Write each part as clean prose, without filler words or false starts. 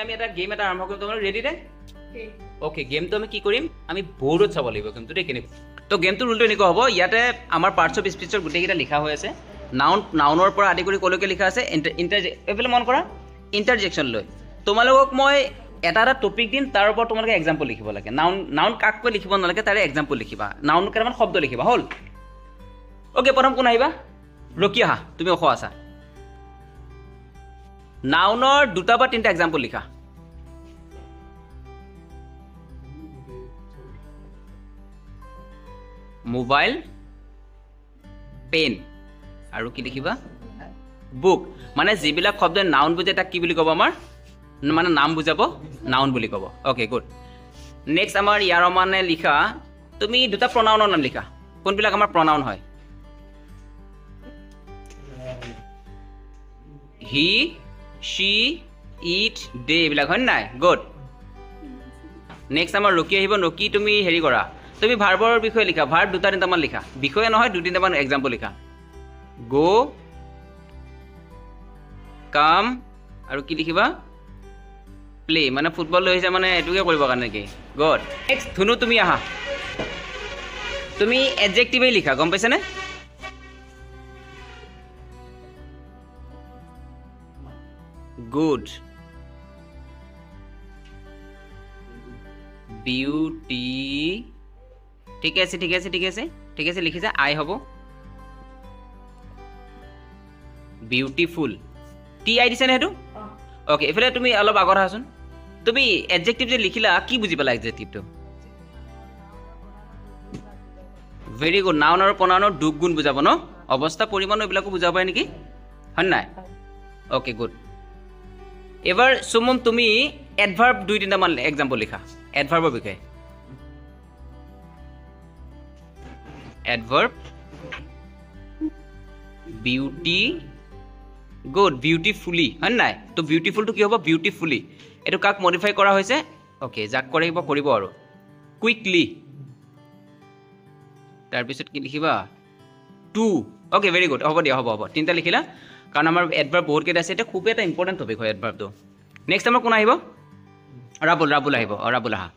আমি এটা গেম এটা আৰম্ভ কৰিম তোমালোক ৰেডি নে ওকে গেমটো আমি কি কৰিম আমি বোৰ্ডত চাব লাগিব কিন্তু দেই কেনে তো গেমটোৰ ৰুলটো এনেকুৱা হ'ব ইয়াতে আমাৰ পাৰ্টছ অফ স্পীচৰ গোটেইকেইটা লিখা হৈ আছে নাউনৰ পৰা আদি কৰি কলৈকে লিখা আছে এইফালে মন কৰা ইণ্টাৰজেকশ্যন লৈ তোমালোকক মই এটা এটা টপিক দিম তাৰ ওপৰত তোমালোকে এক্সাম্পল লিখিব লাগে নাউন কাককৈ লিখিব নালাগে তাৰে এক্সাম্পল লিখিবা নাউন কেইটামান শব্দ লিখিবা হ'ল ওকে প্ৰথম কোন আহিবা ৰকি আহা তুমি অখ আছা নাউনৰ দুটা বা তিনিটা এক্সাম্পল লিখা মোবাইল পেন আৰু কি লিখিবা বুক মানে যিবিলাক শব্দ নাউন বুজে তাক কি বুলি ক'ব আমাৰ মানে নাম বুজাব নাউন বুলি ক'ব ওকে গুড নেক্সট আমাৰ ইয়াৰ মানে লিখা তুমি দুটা প্ৰনাউনৰ নাম লিখা কোনবিলাক আমাৰ প্ৰনাউন হয় হি she eat they এইবিলাক হয় নাই গুড নেক্সট আমাৰ ৰকি আহিব ৰকি তুমি হেৰি কৰা তুমি ভাৰ্বৰ বিষয়ে লিখা ভাৰ্ব দুটা তিনিটামান লিখা বিষয়ে নহয় দুই তিনিটামান এক্সাম্পল লিখা গো কাম আৰু কি লিখিবা প্লে মানে ফুটবল লৈ আহিছে মানে এইটোকে কৰিব কাৰণে কি গুড নেক্সট ধুনু তুমি আহা তুমি এডজেক্টিভেই লিখা গম পাইছানে good beauty ঠিক আছে ঠিক আছে ঠিক আছে ঠিক আছে লিখিছা আই হ'ব বিউটিফুল টি আই দিছে না হেতু ওকে এফালে তুমি অলপ আগৰ আহাচোন তুমি এডজেক্টিভ যে লিখিলা কি বুজি পালা এডজেক্টিভটো ভেৰি গুড নাউন আৰু প্ৰনাউনৰ দুখ গুণ বুজাব ন অৱস্থা পৰিমাণ এইবিলাকো বুজাব পাৰে নেকি হয় নাই ওকে গুড এবাৰ সুমম তুমি এডভাৰ্ব দুই তিনিটামান এক্সাম্পল লিখা এডভাৰ্বৰ বিষয়ে এডভাৰ্ব বিউটি গুড বিউটিফুলি হয় নাই তো বিউটিফুলটো কি হ'ব বিউটিফুলি এইটো কাক মডিফাই কৰা হৈছে ওকে যাক কৰিব আৰু কুইকলি তাৰপিছত কি লিখিবা টু ওকে ভেৰি গুড হ'ব দিয়া হ'ব তিনিটা লিখিলা কাৰণ আমাৰ এডভাৰ্ব বহুত কেইটা আছে এটা খুব এটা ইম্পৰ্টেণ্ট টপিক হয় এডভাৰ্বটো নেক্সট আমাৰ কোন আহিব ৰাবুল আহিব ৰাবুল আহা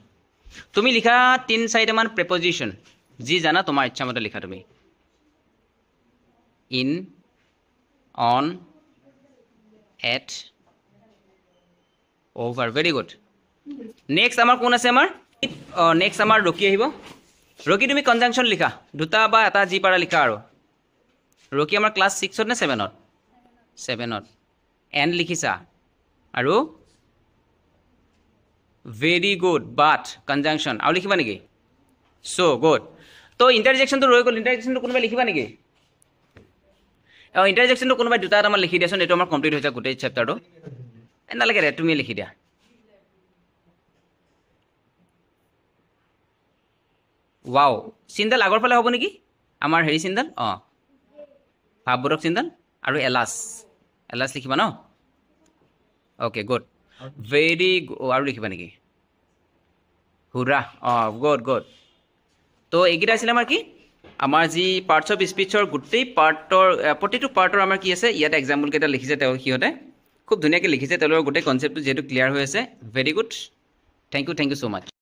তুমি লিখা তিনি চাৰিটামান প্ৰেপজিশ্যন যি জানা তোমাৰ ইচ্ছামতে লিখা তুমি in on at over very good next আমাৰ কোন আছে আমাৰ নেক্সট আমাৰ ৰকি আহিব ৰকি তুমি কনজাংচন লিখা দুটা বা এটা যি পাৰা লিখা আৰু ৰকি আমাৰ ক্লাছ 6ত নে 7ত 7ত এণ্ড লিখিছা আৰু ভেৰি গুড বাট কনজাংচন আৰু লিখিবা নেকি চ' গুড তো ইণ্টাৰজেকশ্যনটো ৰৈ গ'ল ইণ্টাৰজেকশ্যনটো কোনোবাই লিখিবা নেকি ইণ্টাৰজেকশ্যনটো কোনোবাই দুটা এটামান লিখি দিয়াচোন এইটো আমাৰ কমপ্লিট হৈছে গোটেই চেপ্টাৰটো নালাগে দে তুমি লিখি দিয়া ৱাও চিন্তাল আগৰ ফালে হ'ব নেকি আমাৰ হেৰি চিন্তাল ভাৱবোধক চিন্তাল আৰু এলাচ লিখিবা ন ওকে গুড ভেৰি আৰু লিখিবা নেকি হুৰা গুড তো এইকেইটা আছিলে আমাৰ কি আমাৰ যি পাৰ্টছ অফ স্পীচৰ গোটেই প্ৰতিটো পাৰ্টৰ আমাৰ কি আছে ইয়াত এক্সাম্পল কেইটা লিখিছে তেওঁ সিহঁতে খুব ধুনীয়াকৈ লিখিছে তেওঁলোকৰ গোটেই কনচেপ্টটো যিহেতু ক্লিয়াৰ হৈ আছে very good thank you so' much